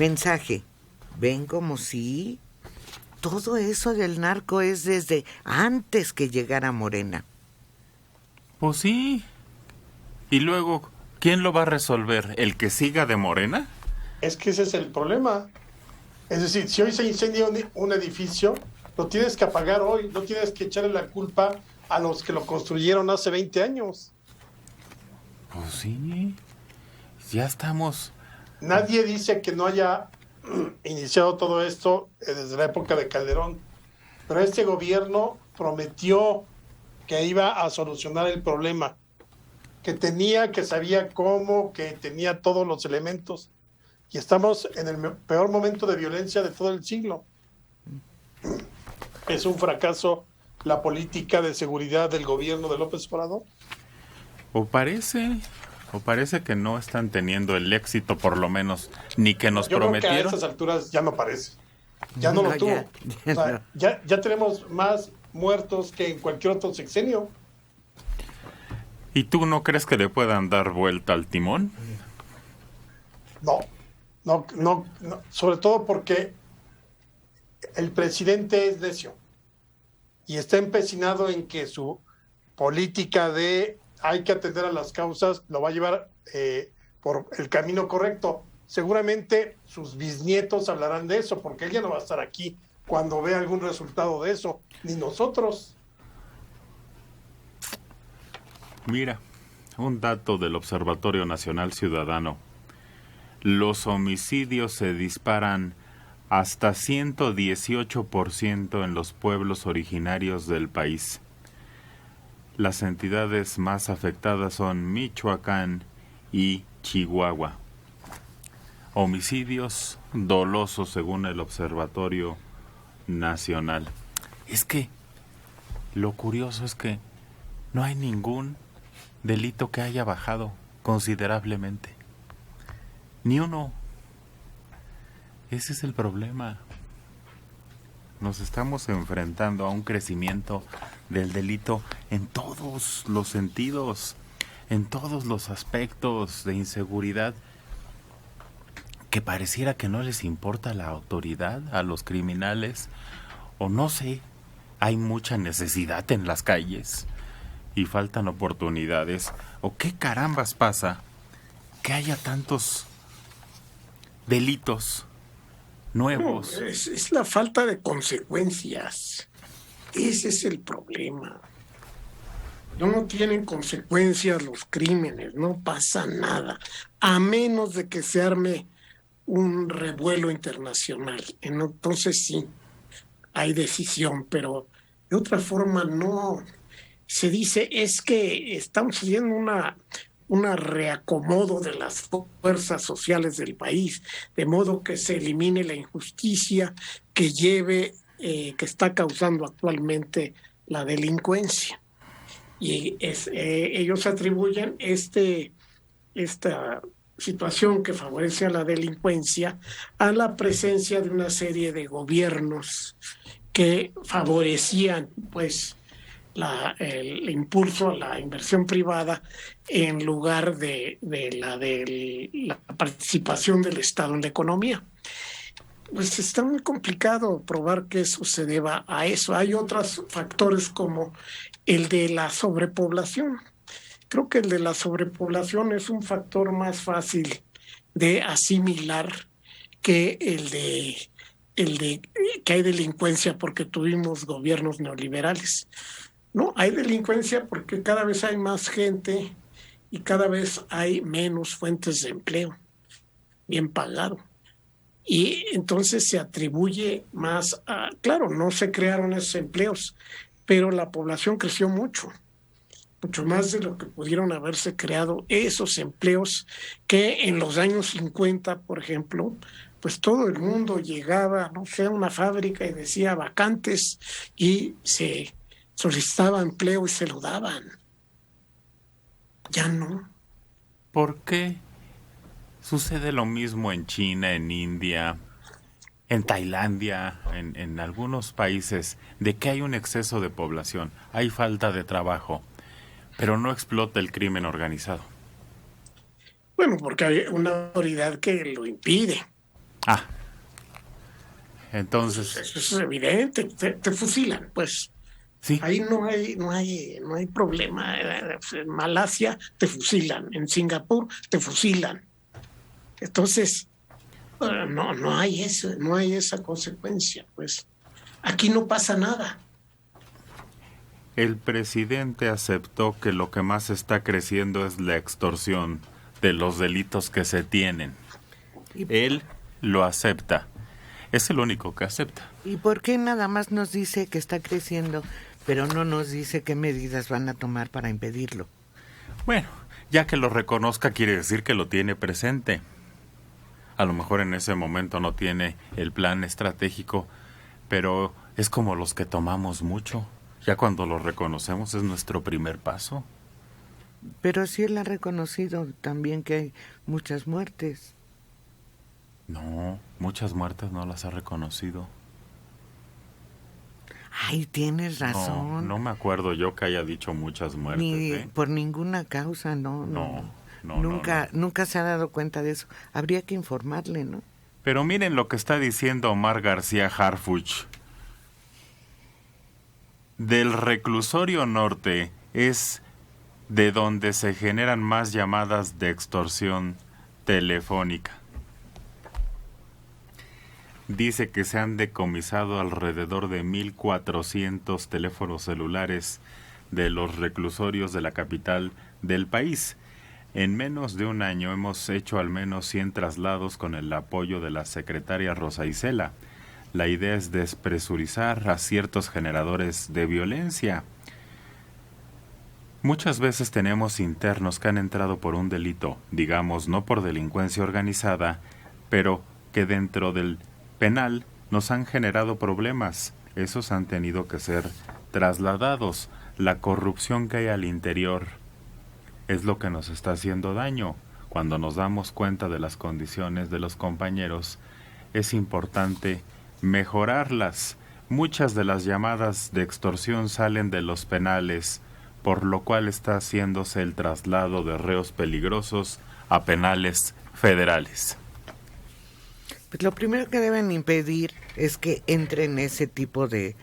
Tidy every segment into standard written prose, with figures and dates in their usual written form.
mensaje. Ven como si todo eso del narco es desde antes que llegara Morena. Pues sí. Y luego, ¿quién lo va a resolver? ¿El que siga de Morena? Es que ese es el problema. Es decir, si hoy se incendia un edificio, lo tienes que apagar hoy, no tienes que echarle la culpa a los que lo construyeron hace 20 años. Pues sí. Ya estamos... Nadie dice que no haya iniciado todo esto desde la época de Calderón, pero este gobierno prometió que iba a solucionar el problema, que sabía cómo, que tenía todos los elementos, y estamos en el peor momento de violencia de todo el siglo. ¿Es un fracaso la política de seguridad del gobierno de López Obrador? O parece que no están teniendo el éxito, por lo menos, ni que nos prometieron. Yo creo que a estas alturas ya no parece. Ya no lo tuvo. O sea, ya tenemos más muertos que en cualquier otro sexenio. ¿Y tú no crees que le puedan dar vuelta al timón? No. Sobre todo porque el presidente es necio y está empecinado en que su política de hay que atender a las causas lo va a llevar por el camino correcto. Seguramente sus bisnietos hablarán de eso, porque ella no va a estar aquí cuando vea algún resultado de eso, ni nosotros. Mira, un dato del Observatorio Nacional Ciudadano. Los homicidios se disparan hasta 118% en los pueblos originarios del país. Las entidades más afectadas son Michoacán y Chihuahua. Homicidios dolosos según el Observatorio Nacional. Es que lo curioso es que no hay ningún delito que haya bajado considerablemente. Ni uno. Ese es el problema. Nos estamos enfrentando a un crecimiento del delito en todos los sentidos, en todos los aspectos de inseguridad, que pareciera que no les importa la autoridad a los criminales, o no sé, hay mucha necesidad en las calles y faltan oportunidades, o qué carambas pasa que haya tantos delitos nuevos. No, es la falta de consecuencias. Ese es el problema. No tienen consecuencias los crímenes, no pasa nada, a menos de que se arme un revuelo internacional. Entonces sí, hay decisión, pero de otra forma no. Se dice es que estamos haciendo una reacomodo de las fuerzas sociales del país, de modo que se elimine la injusticia que está causando actualmente la delincuencia. Y ellos atribuyen esta situación que favorece a la delincuencia a la presencia de una serie de gobiernos que favorecían pues el impulso a la inversión privada en lugar de la participación del Estado en la economía. Pues está muy complicado probar que eso se deba a eso. Hay otros factores como el de la sobrepoblación. Creo que el de la sobrepoblación es un factor más fácil de asimilar que el de que hay delincuencia porque tuvimos gobiernos neoliberales. No, hay delincuencia porque cada vez hay más gente y cada vez hay menos fuentes de empleo bien pagado. Y entonces se atribuye más a, claro, no se crearon esos empleos, pero la población creció mucho más de lo que pudieron haberse creado esos empleos que en los años 50, por ejemplo, pues todo el mundo llegaba, no sé, a una fábrica y decía vacantes y se solicitaba empleo y se lo daban. Ya no. ¿Por qué sucede lo mismo en China, en India, en Tailandia, en algunos países, de que hay un exceso de población, hay falta de trabajo, pero no explota el crimen organizado? Bueno, porque hay una autoridad que lo impide. Ah, entonces... Eso es evidente, te fusilan, pues. Sí. Ahí no hay problema. En Malasia te fusilan, en Singapur te fusilan. Entonces, no hay eso, no hay esa consecuencia, pues. Aquí no pasa nada. El presidente aceptó que lo que más está creciendo es la extorsión de los delitos que se tienen. Él lo acepta. Es el único que acepta. ¿Y por qué nada más nos dice que está creciendo, pero no nos dice qué medidas van a tomar para impedirlo? Bueno, ya que lo reconozca quiere decir que lo tiene presente. A lo mejor en ese momento no tiene el plan estratégico, pero es como los que tomamos mucho. Ya cuando lo reconocemos es nuestro primer paso. Pero sí él ha reconocido también que hay muchas muertes. No, muchas muertes no las ha reconocido. Ay, tienes razón. No me acuerdo yo que haya dicho muchas muertes. Por ninguna causa, no. Nunca se ha dado cuenta de eso. Habría que informarle, ¿no? Pero miren lo que está diciendo Omar García Harfuch. Del reclusorio norte es de donde se generan más llamadas de extorsión telefónica. Dice que se han decomisado alrededor de 1,400 teléfonos celulares de los reclusorios de la capital del país. En menos de un año hemos hecho al menos 100 traslados con el apoyo de la secretaria Rosa Isela. La idea es despresurizar a ciertos generadores de violencia. Muchas veces tenemos internos que han entrado por un delito, digamos, no por delincuencia organizada, pero que dentro del penal nos han generado problemas. Esos han tenido que ser trasladados. La corrupción que hay al interior es lo que nos está haciendo daño. Cuando nos damos cuenta de las condiciones de los compañeros, es importante mejorarlas. Muchas de las llamadas de extorsión salen de los penales, por lo cual está haciéndose el traslado de reos peligrosos a penales federales. Pues lo primero que deben impedir es que entren ese tipo de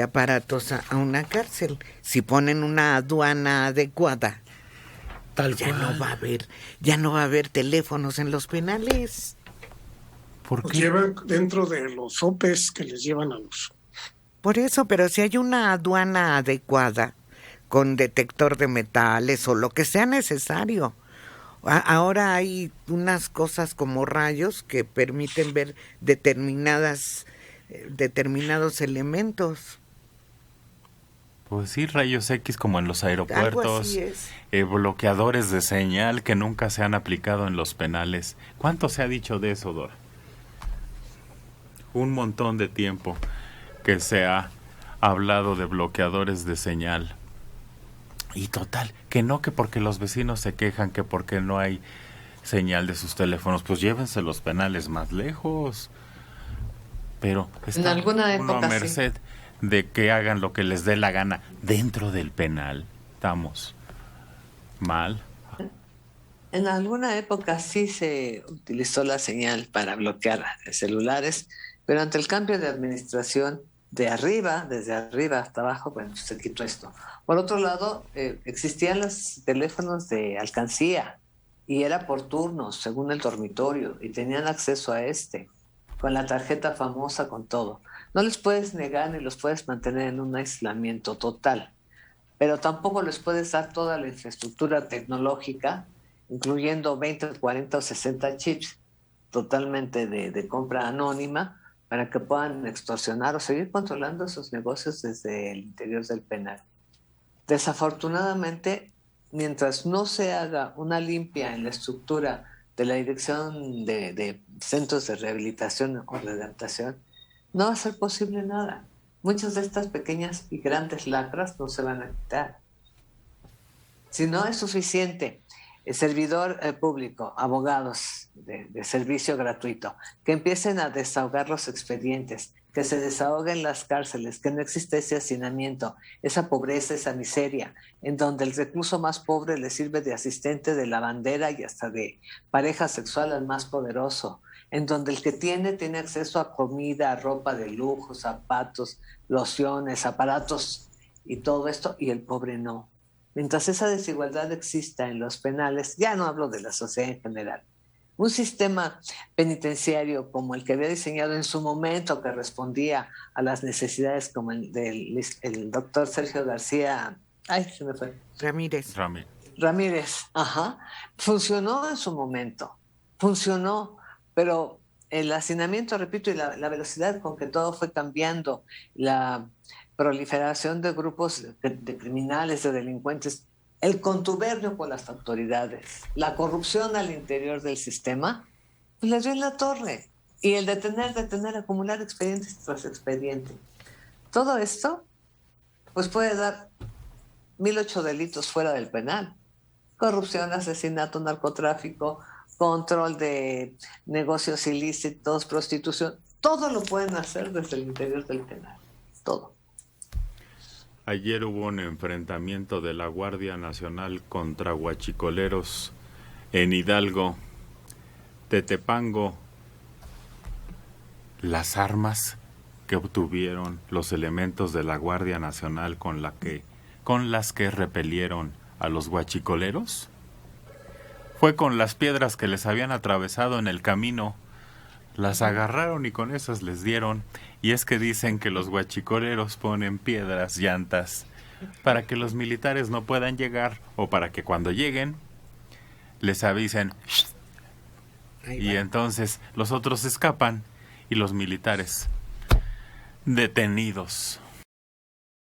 aparatos a una cárcel. Si ponen una aduana adecuada, ya no va a haber teléfonos en los penales. ¿Por Los qué? llevan dentro de los sopes que les llevan a los... Por eso, pero si hay una aduana adecuada, con detector de metales o lo que sea necesario. Ahora hay unas cosas como rayos que permiten ver determinados elementos. Pues sí, rayos X como en los aeropuertos, Algo así es. Bloqueadores de señal que nunca se han aplicado en los penales. ¿Cuánto se ha dicho de eso, Dora? Un montón de tiempo que se ha hablado de bloqueadores de señal. Y total, que porque los vecinos se quejan, que porque no hay señal de sus teléfonos, pues llévense los penales más lejos. Pero está en alguna uno época a merced de que hagan lo que les dé la gana dentro del penal. Estamos mal. En alguna época sí se utilizó la señal para bloquear celulares, pero ante el cambio de administración de arriba, desde arriba hasta abajo, bueno, se quitó esto. Por otro lado, existían los teléfonos de alcancía y era por turnos, según el dormitorio, y tenían acceso a con la tarjeta famosa, con todo. No les puedes negar ni los puedes mantener en un aislamiento total, pero tampoco les puedes dar toda la infraestructura tecnológica, incluyendo 20, 40 o 60 chips totalmente de compra anónima, para que puedan extorsionar o seguir controlando sus negocios desde el interior del penal. Desafortunadamente, mientras no se haga una limpia en la estructura de la dirección de centros de rehabilitación o de adaptación, no va a ser posible nada. Muchas de estas pequeñas y grandes lacras no se van a quitar. Si no es suficiente, el servidor público, abogados de servicio gratuito, que empiecen a desahogar los expedientes, que se desahoguen las cárceles, que no existe ese hacinamiento, esa pobreza, esa miseria, en donde el recluso más pobre le sirve de asistente, de lavandera y hasta de pareja sexual al más poderoso, en donde el que tiene acceso a comida, a ropa de lujo, zapatos, lociones, aparatos y todo esto, y el pobre no. Mientras esa desigualdad exista en los penales, ya no hablo de la sociedad en general, un sistema penitenciario como el que había diseñado en su momento, que respondía a las necesidades como el del doctor Sergio García, se me fue. Ramírez, funcionó en su momento, pero el hacinamiento, repito, y la velocidad con que todo fue cambiando, la proliferación de grupos de criminales, de delincuentes, el contubernio con las autoridades, la corrupción al interior del sistema, pues les dio en la torre. Y el detener, acumular expedientes tras expediente. Todo esto, pues puede dar 1008 delitos fuera del penal. Corrupción, asesinato, narcotráfico, control de negocios ilícitos, prostitución. Todo lo pueden hacer desde el interior del penal. Todo. Ayer hubo un enfrentamiento de la Guardia Nacional contra huachicoleros en Hidalgo, Tetepango. Las armas que obtuvieron los elementos de la Guardia Nacional con las que repelieron a los huachicoleros fue con las piedras que les habían atravesado en el camino. Las agarraron y con esas les dieron. Y es que dicen que los huachicoleros ponen piedras, llantas, para que los militares no puedan llegar, o para que cuando lleguen les avisen. Y entonces los otros escapan y los militares detenidos.